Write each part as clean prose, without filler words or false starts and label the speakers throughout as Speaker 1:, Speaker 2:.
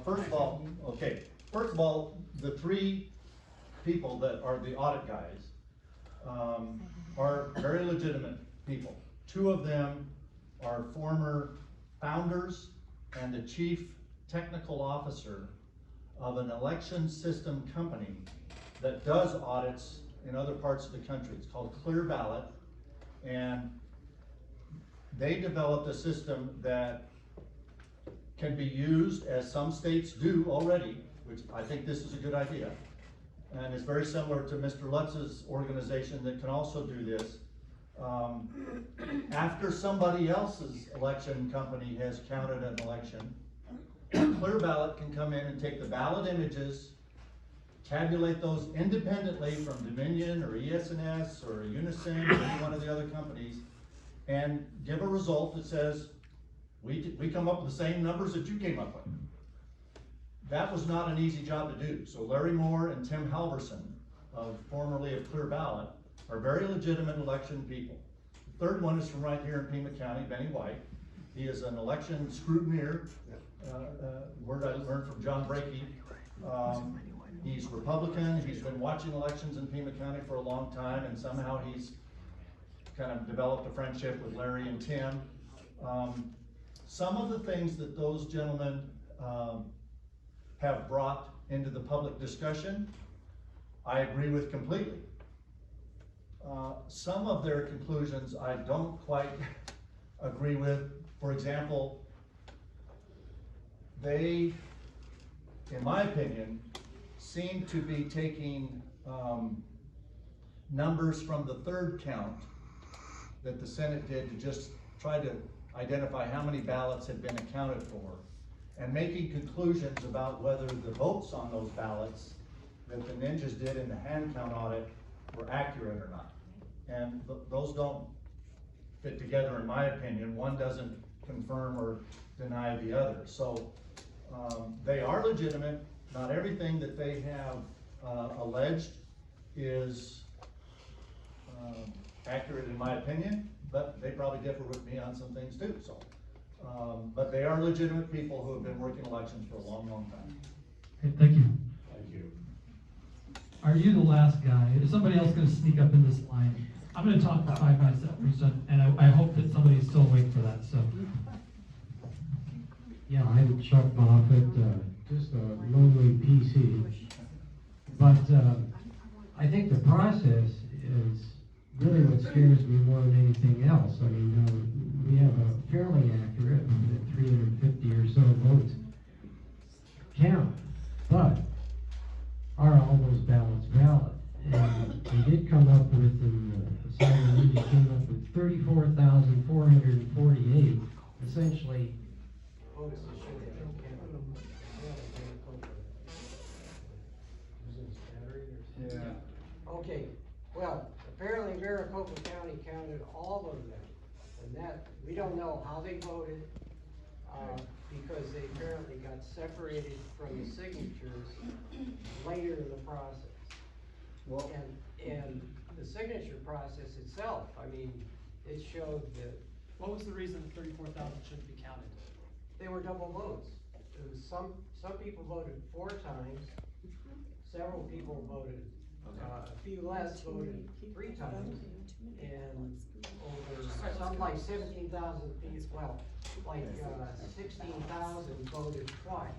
Speaker 1: First of all, the three people that are the audit guys are very legitimate people. Two of them are former founders and the chief technical officer of an election system company that does audits in other parts of the country. It's called Clear Ballot, and they developed a system that can be used, as some states do already, which I think this is a good idea. And it's very similar to Mr. Lutz's organization that can also do this. After somebody else's election company has counted an election, Clear Ballot can come in and take the ballot images, tabulate those independently from Dominion or ES&S or Unison or any one of the other companies, and give a result that says, we come up with the same numbers that you came up with. That was not an easy job to do. So Larry Moore and Tim Halverson, formerly of Clear Ballot, are very legitimate election people. The third one is from right here in Pima County, Benny White. He is an election scrutineer, word I learned from John Brakey. He's Republican, he's been watching elections in Pima County for a long time, and somehow he's kind of developed a friendship with Larry and Tim. Some of the things that those gentlemen have brought into the public discussion, I agree with completely. Some of their conclusions I don't quite agree with. For example, they, in my opinion, seem to be taking numbers from the third count that the Senate did to just try to identify how many ballots had been accounted for, and making conclusions about whether the votes on those ballots that the ninjas did in the hand count audit were accurate or not. And those don't fit together, in my opinion. One doesn't confirm or deny the other. So they are legitimate. Not everything that they have alleged is accurate, in my opinion, but they probably differ with me on some things too. So, but they are legitimate people who have been working elections for a long, long time.
Speaker 2: Okay, thank you.
Speaker 1: Thank you.
Speaker 2: Are you the last guy? Is somebody else going to sneak up in this line? I'm going to talk for 5 minutes after he's done, and I hope that somebody's still awake for that. So,
Speaker 3: yeah, I'm Chuck Moffett, just a lowly PC. But I think the process is really what scares me more than anything else. I mean, we have a fairly accurate 350 or so votes count, but are all those ballots valid? And they did come up with, the assignment came up with 34,448, essentially.
Speaker 1: Yeah.
Speaker 4: Okay, well, apparently Maricopa County counted all of them, and that, we don't know how they voted, because they apparently got separated from the signatures later in the process.
Speaker 1: Well,
Speaker 4: And the signature process itself, I mean, it showed that
Speaker 5: What was the reason 34,000 shouldn't be counted?
Speaker 4: they were double votes. It was some people voted 4 times, several people voted, a few less voted 3 times, and over some like 17,000 people, well, like 16,000 voted twice.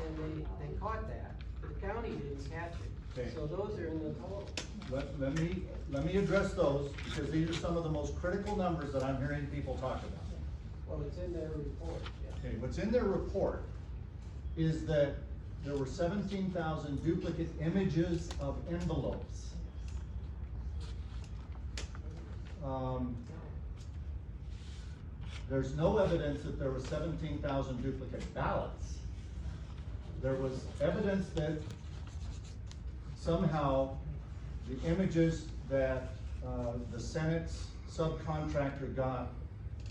Speaker 4: And they caught that, the county didn't catch it.
Speaker 1: Okay.
Speaker 4: So those are in the total.
Speaker 1: let me address those, because these are some of the most critical numbers that I'm hearing people talk about.
Speaker 4: Well, it's in their report, yeah.
Speaker 1: Okay, what's in their report is that there were 17,000 duplicate images of envelopes. There's no evidence that there were 17,000 duplicate ballots. There was evidence that somehow the images that the Senate's subcontractor got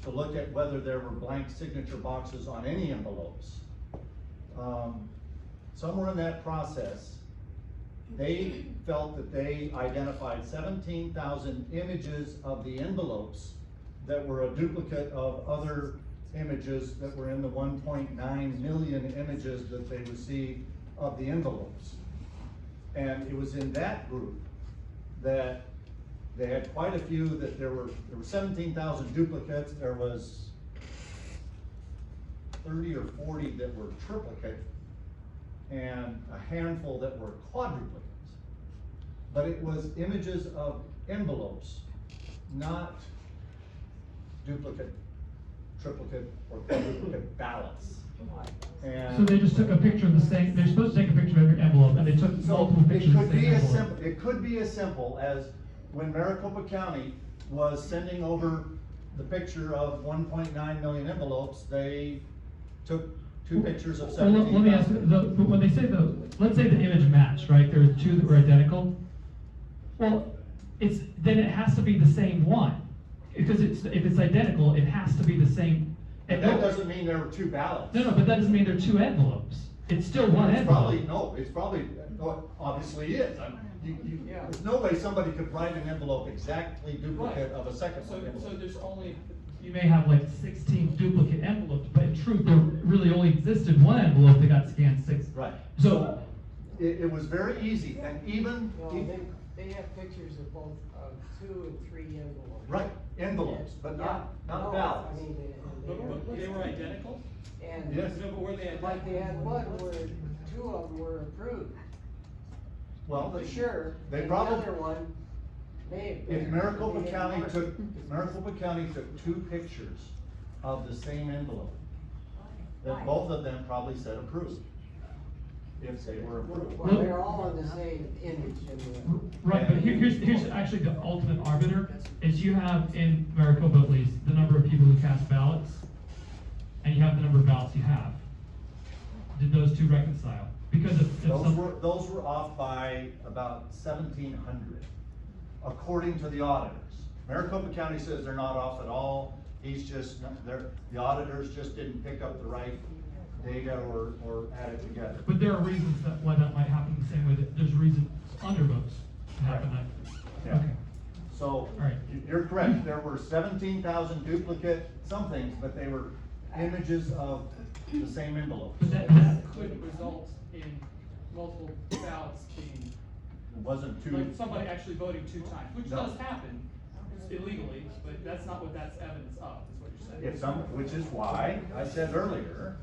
Speaker 1: to look at whether there were blank signature boxes on any envelopes. Somewhere in that process, they felt that they identified 17,000 images of the envelopes that were a duplicate of other images that were in the 1.9 million images that they received of the envelopes. And it was in that group that they had quite a few, that there were 17,000 duplicates, there was 30 or 40 that were triplicate, and a handful that were quadruplicates. But it was images of envelopes, not duplicate, triplicate, or quadruplicate ballots. And
Speaker 2: So they just took a picture of the same, they're supposed to take a picture of every envelope, and they took
Speaker 1: so
Speaker 2: multiple
Speaker 1: it
Speaker 2: pictures of
Speaker 1: could
Speaker 2: the
Speaker 1: be
Speaker 2: same
Speaker 1: as
Speaker 2: envelope.
Speaker 1: simple, it could be as simple as when Maricopa County was sending over the picture of 1.9 million envelopes, they took two pictures of
Speaker 2: Well, let me ask,
Speaker 1: 17,000.
Speaker 2: but when they say let's say the image matched, right, there are two that were identical. Well, then it has to be the same one, because if it's identical, it has to be the same.
Speaker 1: And that doesn't mean there were two ballots.
Speaker 2: No, but that doesn't mean there are two envelopes. It's still one
Speaker 1: It's
Speaker 2: envelope.
Speaker 1: probably, no, obviously is.
Speaker 4: Yeah.
Speaker 1: There's no way somebody could write an envelope exactly duplicate
Speaker 5: Right.
Speaker 1: of a second
Speaker 5: So
Speaker 1: envelope.
Speaker 5: there's only,
Speaker 2: You may have like 16 duplicate envelopes, but in truth, there really only existed one envelope that got scanned six.
Speaker 1: Right.
Speaker 2: So,
Speaker 1: It was very easy, and even,
Speaker 4: No, they have pictures of both, 2 and 3 envelopes.
Speaker 1: right, envelopes, but not ballots.
Speaker 4: I mean,
Speaker 5: but they were identical?
Speaker 4: and.
Speaker 1: Yes.
Speaker 5: No, but were they identical?
Speaker 4: Like they had one where 2 of them were approved,
Speaker 1: Well,
Speaker 4: for sure.
Speaker 1: They
Speaker 4: and
Speaker 1: probably.
Speaker 4: The other one may have been.
Speaker 1: If Maricopa
Speaker 4: they
Speaker 1: County
Speaker 4: didn't
Speaker 1: took,
Speaker 4: mark it.
Speaker 1: if Maricopa County took two pictures of the same envelope, then both of them probably said approved. If they were approved.
Speaker 4: Well, they're all on the same image in the.
Speaker 2: right, but here's actually the ultimate arbiter, is you have in Maricopa at least, the number of people who cast ballots, and you have the number of ballots you have. Did those two reconcile? Because if some.
Speaker 1: Those were off by about 1,700, according to the auditors. Maricopa County says they're not off at all. The auditors just didn't pick up the right data or add it together.
Speaker 2: But there are reasons why that might happen the same way that there's reason undervotes happen.
Speaker 1: Yeah.
Speaker 2: Okay.
Speaker 1: So,
Speaker 2: All right.
Speaker 1: you're correct, there were 17,000 duplicate somethings, but they were images of the same envelope.
Speaker 2: But that
Speaker 5: Could result in multiple ballots being,
Speaker 1: It wasn't two.
Speaker 5: like somebody actually voting 2 times, which
Speaker 1: No.
Speaker 5: does happen illegally, but that's not what that's evidence of, is what you're saying.
Speaker 1: Which is why I said earlier,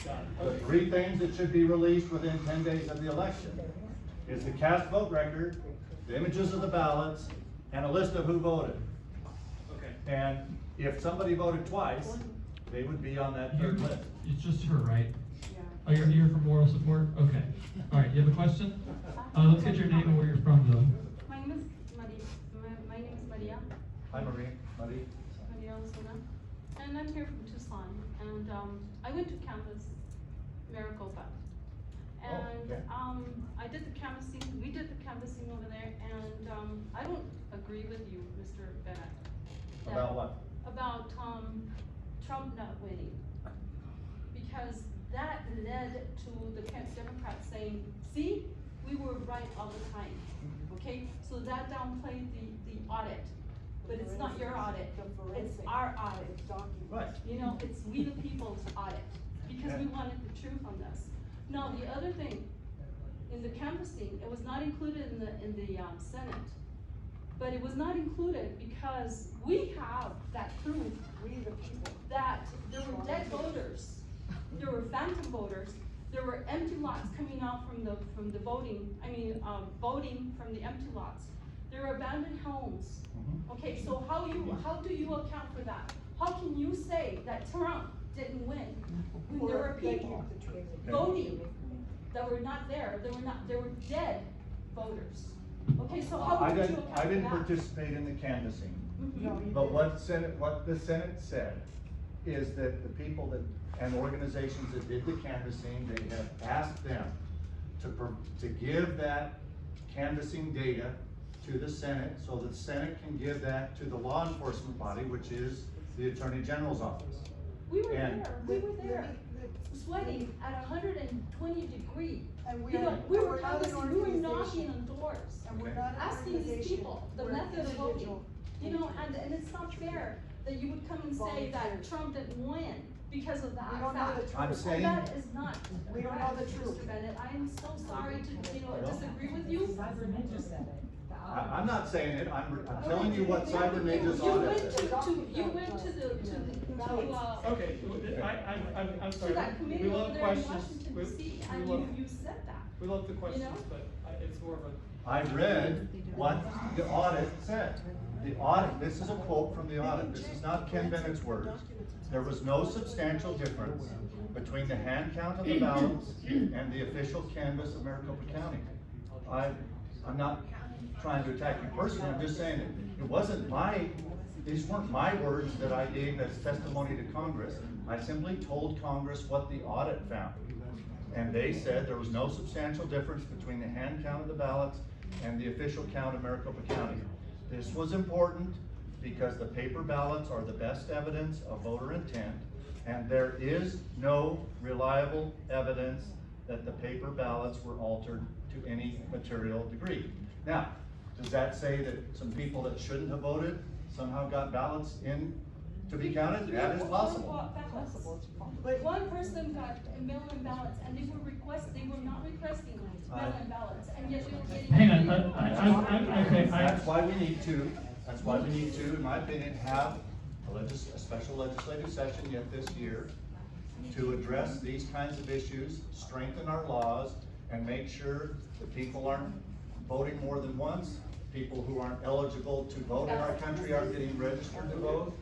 Speaker 5: Got it.
Speaker 1: the
Speaker 5: Okay.
Speaker 1: 3 things that should be released within 10 days of the election is the cast vote record, the images of the ballots, and a list of who voted.
Speaker 5: Okay.
Speaker 1: And if somebody voted twice, they would be on that third list.
Speaker 2: It's just her, right? Oh, you're here for moral support? Okay. All right, you have a question? Let's get your name and where you're from, though.
Speaker 6: My name is Maria. My name is Maria.
Speaker 1: Hi, Marie.
Speaker 6: Maria Osuna. And I'm here from Tucson. And I went to campus Maricopa. And
Speaker 1: okay.
Speaker 6: I did the canvassing. We did the canvassing over there. And I don't agree with you, Mr. Bennett.
Speaker 1: About what?
Speaker 6: About Trump not winning. Because that led to the Democrats saying, see, we were right all the time, okay? So that downplayed the audit, but it's not your audit, it's our audit.
Speaker 1: Right.
Speaker 6: You know, it's we the people's audit, because we wanted the truth on this. Now, the other thing, in the canvassing, it was not included in the Senate, but it was not included because we have that proof, we the people, that there were dead voters. There were phantom voters, there were empty lots coming out from the voting, voting from the empty lots. There were abandoned homes. Okay, so how do you account for that? How can you say that Trump didn't win when there were people voting that were not there, they were dead voters? Okay, so how
Speaker 1: I
Speaker 6: would you
Speaker 1: didn't,
Speaker 6: account for
Speaker 1: I
Speaker 6: that?
Speaker 1: didn't participate in the canvassing,
Speaker 6: Mhm.
Speaker 1: but what the Senate said is that the people and organizations that did the canvassing, they have asked them to give that canvassing data to the Senate, so that the Senate can give that to the law enforcement body, which is the Attorney General's office.
Speaker 6: We were
Speaker 1: And-
Speaker 6: there, sweating at 120 degrees.
Speaker 7: And we
Speaker 6: You know,
Speaker 7: are-
Speaker 6: we were
Speaker 7: we're not an
Speaker 6: canvassing, we were knocking
Speaker 7: organization.
Speaker 6: on doors,
Speaker 7: And we're
Speaker 1: Okay.
Speaker 7: not an
Speaker 6: asking these
Speaker 7: organization.
Speaker 6: people the
Speaker 7: We're an
Speaker 6: method of voting.
Speaker 7: individual.
Speaker 6: You know, and it's not fair. that you would come and say that Trump didn't win because of that
Speaker 7: We don't know
Speaker 6: fact.
Speaker 7: the truth.
Speaker 1: I'm saying-
Speaker 6: And that is not
Speaker 7: We don't know
Speaker 6: correct,
Speaker 7: the truth.
Speaker 6: Mr. Bennett. I am so sorry to,
Speaker 1: I don't.
Speaker 6: disagree with you.
Speaker 1: I'm not saying it, I'm telling you what Cyber Ninja's
Speaker 6: You
Speaker 1: audit
Speaker 6: went
Speaker 1: said.
Speaker 6: you went to
Speaker 5: Okay, I'm
Speaker 6: to
Speaker 5: sorry,
Speaker 6: that
Speaker 5: we
Speaker 6: committee over
Speaker 5: love
Speaker 6: there in
Speaker 5: questions,
Speaker 6: Washington
Speaker 5: we,
Speaker 6: DC,
Speaker 5: we
Speaker 6: and
Speaker 5: love,
Speaker 6: you said that.
Speaker 5: we love the questions,
Speaker 6: know?
Speaker 5: but it's more of a.
Speaker 1: I read what the audit said. The audit, this is a quote from the audit, this is not Ken Bennett's words. There was no substantial difference between the hand count of the ballots and the official canvass of Maricopa County. I'm not trying to attack you personally, I'm just saying it wasn't these weren't my words that I gave as testimony to Congress. I simply told Congress what the audit found. And they said there was no substantial difference between the hand count of the ballots and the official count of Maricopa County. This was important because the paper ballots are the best evidence of voter intent, and there is no reliable evidence that the paper ballots were altered to any material degree. Now, does that say that some people that shouldn't have voted somehow got ballots in to be counted? That is possible.
Speaker 6: But one person got mail-in ballots, and they were not requesting mail-in ballots, and yet they were getting.
Speaker 2: Hang on, okay,
Speaker 1: That's why we need to, in my opinion, have a special legislative session yet this year to address these kinds of issues, strengthen our laws, and make sure that people aren't voting more than once. People who aren't eligible to vote in our country aren't getting registered to vote.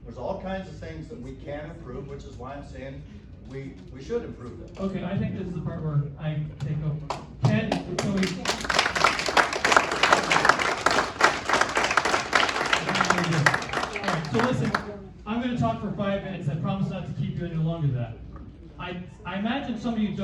Speaker 1: There's all kinds of things that we can improve, which is why I'm saying we should improve them.
Speaker 2: okay, I think this is the part where I take over. Ken, can we? Alright, so listen, I'm gonna talk for 5 minutes, I promise not to keep you any longer than that. I imagine some of you don't